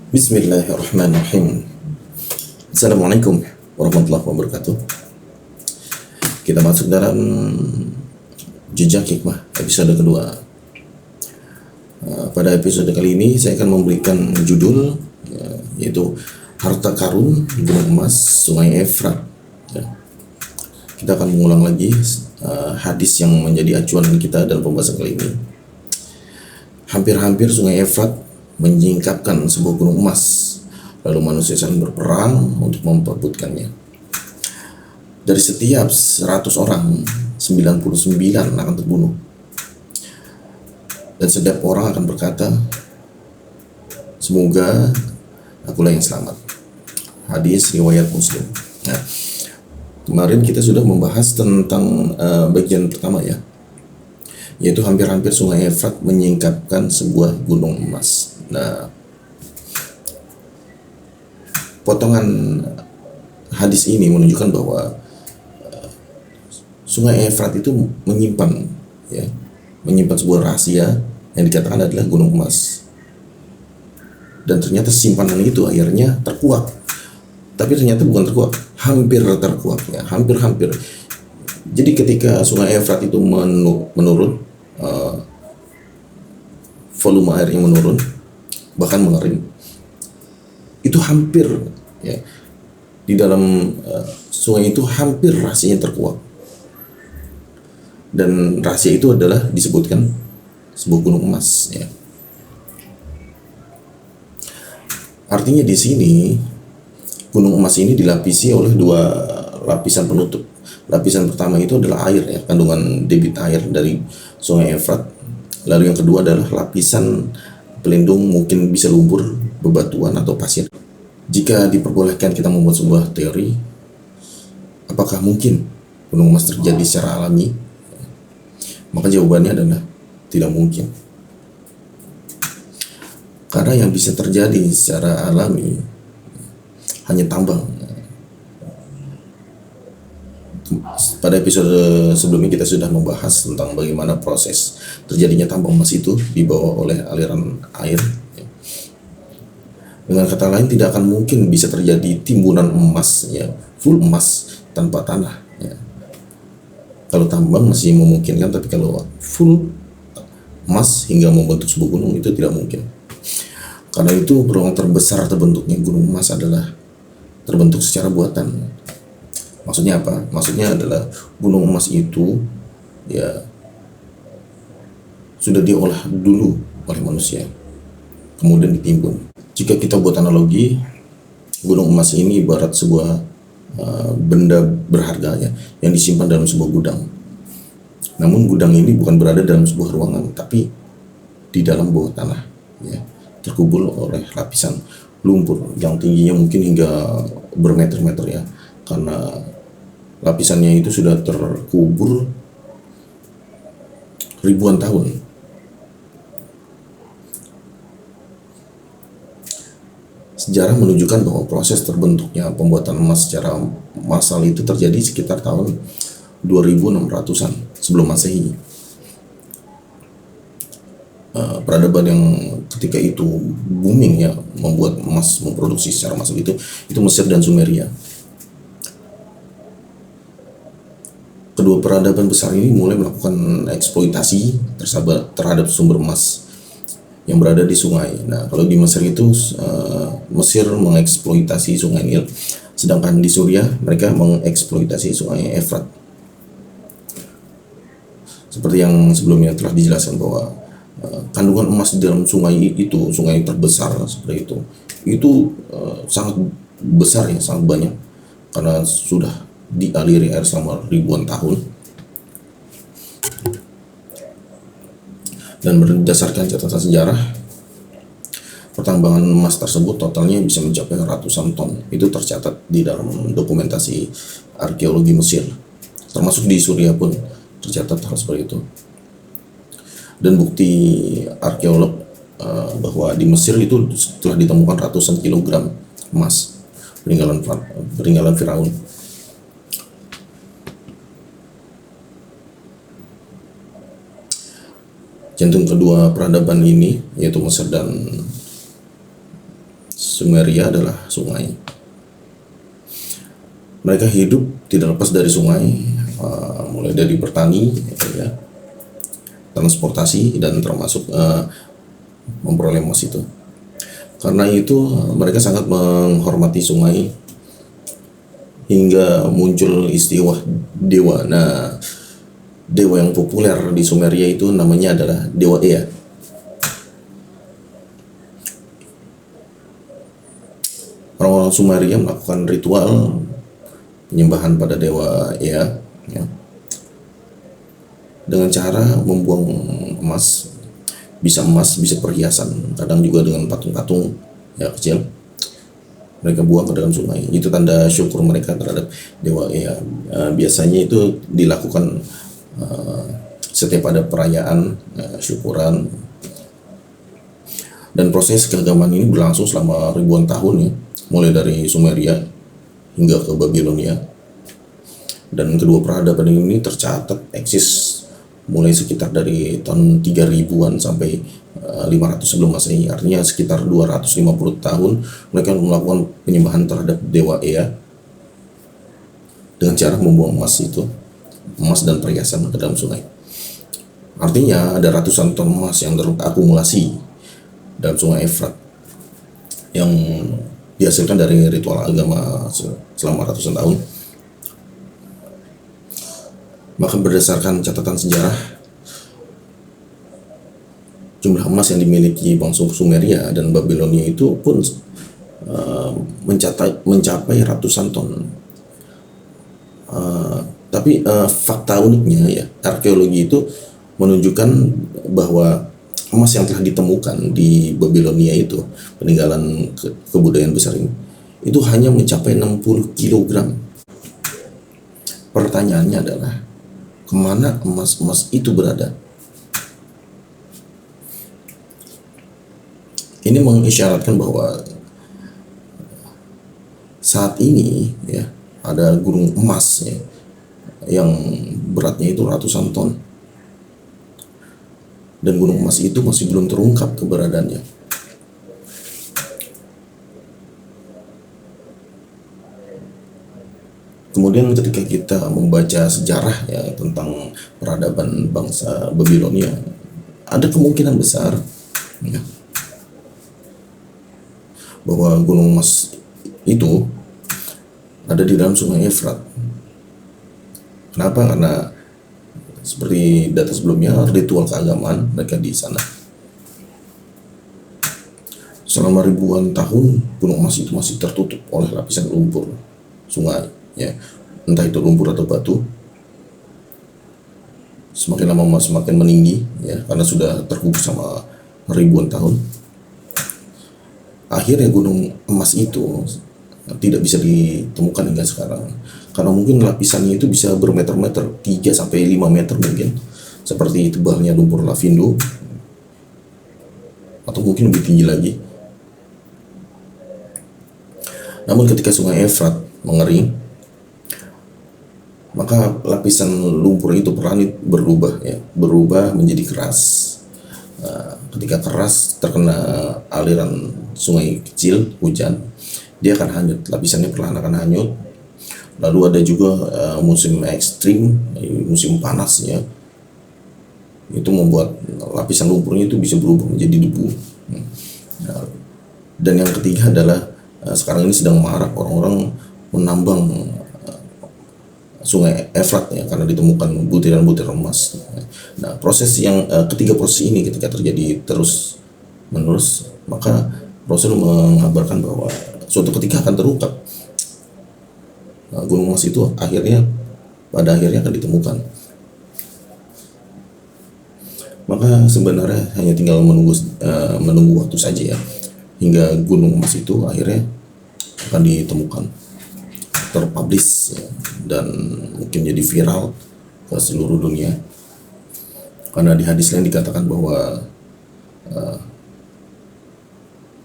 Bismillahirrahmanirrahim. Assalamualaikum warahmatullahi wabarakatuh. Kita masuk dalam Jejak Hikmah episode kedua. Pada episode kali ini saya akan memberikan judul yaitu Harta Karun Gunung Emas Sungai Efrat. Kita akan mengulang lagi hadis yang menjadi acuan kita dalam pembahasan kali ini. Hampir-hampir Sungai Efrat menyingkapkan sebuah gunung emas, lalu manusia saling berperang untuk memperebutkannya. Dari setiap 100 orang, 99 akan terbunuh. Dan setiap orang akan berkata, semoga akulah yang selamat. Hadis riwayat Muslim. Nah, kemarin kita sudah membahas tentang bagian pertama ya, yaitu hampir-hampir Sungai Efrat menyingkapkan sebuah gunung emas. Nah, potongan hadis ini menunjukkan bahwa Sungai Efrat itu menyimpan sebuah rahasia yang dikatakan adalah gunung emas. Dan ternyata simpanan itu akhirnya terkuak. Tapi ternyata bukan terkuak, hampir terkuak ya, hampir-hampir. Jadi ketika Sungai Efrat itu menurun, volume airnya menurun, bahkan mengering, itu hampir ya, di dalam sungai itu hampir rahasianya terkuak. Dan rahasia itu adalah disebutkan sebuah gunung emas ya. Artinya di sini gunung emas ini dilapisi oleh dua lapisan penutup. Lapisan pertama itu adalah air ya, kandungan debit air dari Sungai Efrat. Lalu yang kedua adalah lapisan pelindung, mungkin bisa lumpur, bebatuan atau pasir. Jika diperbolehkan kita membuat sebuah teori, apakah mungkin gunung emas terjadi secara alami? Maka jawabannya adalah tidak mungkin. Karena yang bisa terjadi secara alami hanya tambang. Pada episode sebelumnya kita sudah membahas tentang bagaimana proses terjadinya tambang emas itu dibawa oleh aliran air. Dengan kata lain, tidak akan mungkin bisa terjadi timbunan emas ya, full emas tanpa tanah ya. Kalau tambang masih memungkinkan, tapi kalau full emas hingga membentuk sebuah gunung itu tidak mungkin. Karena itu peluang terbesar terbentuknya gunung emas adalah terbentuk secara buatan. Maksudnya apa? Maksudnya adalah gunung emas itu ya sudah diolah dulu oleh manusia, kemudian ditimbun. Jika kita buat analogi, gunung emas ini ibarat sebuah benda berharga ya, yang disimpan dalam sebuah gudang. Namun gudang ini bukan berada dalam sebuah ruangan, tapi di dalam bawah tanah ya, terkubur oleh lapisan lumpur yang tingginya mungkin hingga bermeter-meter ya, karena lapisannya itu sudah terkubur ribuan tahun. Sejarah menunjukkan bahwa proses terbentuknya pembuatan emas secara massal itu terjadi sekitar tahun 2600-an sebelum Masehi. Peradaban yang ketika itu booming ya, membuat emas, memproduksi secara massal itu Mesir dan Sumeria. Kedua peradaban besar ini mulai melakukan eksploitasi terhadap sumber emas yang berada di sungai. Nah, kalau di Mesir itu Mesir mengeksploitasi sungai Nil, sedangkan di Suriah mereka mengeksploitasi sungai Efrat. Seperti yang sebelumnya telah dijelaskan bahwa kandungan emas di dalam sungai itu, sungai terbesar seperti itu sangat besar ya, sangat banyak, karena sudah dialiri air selama ribuan tahun. Dan berdasarkan catatan sejarah, pertambangan emas tersebut totalnya bisa mencapai ratusan ton. Itu tercatat di dalam dokumentasi arkeologi Mesir. Termasuk di Suriah pun tercatat hal seperti itu. Dan bukti arkeolog bahwa di Mesir itu telah ditemukan ratusan kilogram emas peninggalan Firaun. Jantung kedua peradaban ini, yaitu Mesir dan Sumeria adalah sungai. Mereka hidup tidak lepas dari sungai, mulai dari bertani, ya, transportasi, dan termasuk memperoleh emas itu. Karena itu mereka sangat menghormati sungai hingga muncul istilah dewa. Nah, dewa yang populer di Sumeria itu namanya adalah Dewa Ea. Orang-orang Sumeria melakukan ritual penyembahan pada Dewa Ea, ya, dengan cara membuang emas, bisa perhiasan, kadang juga dengan patung-patung ya kecil, mereka buang ke dalam sungai. Itu tanda syukur mereka terhadap Dewa Ea. Biasanya itu dilakukan setiap ada perayaan syukuran, dan proses keagamaan ini berlangsung selama ribuan tahun, ya, mulai dari Sumeria hingga ke Babilonia. Dan kedua peradaban ini tercatat eksis mulai sekitar dari tahun 3000-an sampai 500 sebelum Masehi. Artinya sekitar 250 tahun mereka melakukan penyembahan terhadap Dewa Ea dengan cara membuang emas dan perhiasan ke dalam sungai. Artinya ada ratusan ton emas yang terakumulasi dalam sungai Efrat yang dihasilkan dari ritual agama selama ratusan tahun. Maka berdasarkan catatan sejarah, jumlah emas yang dimiliki bangsa Sumeria dan Babilonia itu pun mencapai ratusan ton. Tapi fakta uniknya, ya, arkeologi itu menunjukkan bahwa emas yang telah ditemukan di Babilonia itu, peninggalan kebudayaan besar ini, itu hanya mencapai 60 kg. Pertanyaannya adalah, kemana emas-emas itu berada? Ini mengisyaratkan bahwa saat ini, ya, ada gunung emas, ya, yang beratnya itu ratusan ton, dan gunung emas itu masih belum terungkap keberadaannya. Kemudian ketika kita membaca sejarah, ya, tentang peradaban bangsa Babilonia, ada kemungkinan besar, ya, bahwa gunung emas itu ada di dalam sungai Efrat. Kenapa? Karena seperti data sebelumnya, ritual keagamaan mereka di sana. Selama ribuan tahun, gunung emas itu masih tertutup oleh lapisan lumpur sungai, ya, entah itu lumpur atau batu. Semakin lama semakin meninggi, ya, karena sudah terkubur sama ribuan tahun. Akhirnya gunung emas itu tidak bisa ditemukan hingga sekarang, karena mungkin lapisannya itu bisa bermeter-meter, 3-5 meter mungkin, seperti tebalnya lumpur lapindo, atau mungkin lebih tinggi lagi. Namun ketika sungai Efrat mengering, maka lapisan lumpur itu perlahan berubah menjadi keras. Ketika keras terkena aliran sungai kecil, hujan, dia akan hanyut, lapisannya perlahan akan hanyut. Lalu ada juga musim ekstrim, musim panasnya, itu membuat lapisan lumpurnya itu bisa berubah menjadi debu. Dan yang ketiga adalah sekarang ini sedang marak orang-orang menambang sungai Efrat, ya, karena ditemukan butiran-butiran emas. Nah, ketiga proses ini ketika terjadi terus menerus, maka Rasul mengabarkan bahwa suatu ketika akan terungkap gunung emas itu pada akhirnya akan ditemukan. Maka sebenarnya hanya tinggal menunggu waktu saja, ya, hingga gunung emas itu akhirnya akan ditemukan, terpublish, ya, dan mungkin jadi viral ke seluruh dunia. Karena di hadis lain dikatakan bahwa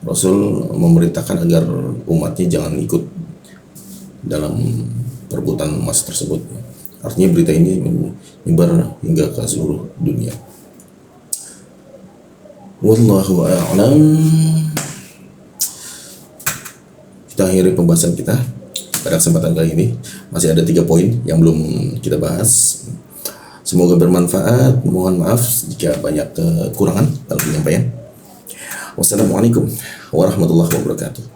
Rasul memerintahkan agar umatnya jangan ikut dalam perebutan emas tersebut. Artinya berita ini menyebar hingga ke seluruh dunia. Wallahu a'lam. kita akhiri pembahasan kita pada kesempatan kali ini. Masih ada 3 poin yang belum kita bahas. Semoga bermanfaat. Mohon maaf jika banyak kekurangan dalam penyampaian. Wassalamualaikum warahmatullahi wabarakatuh.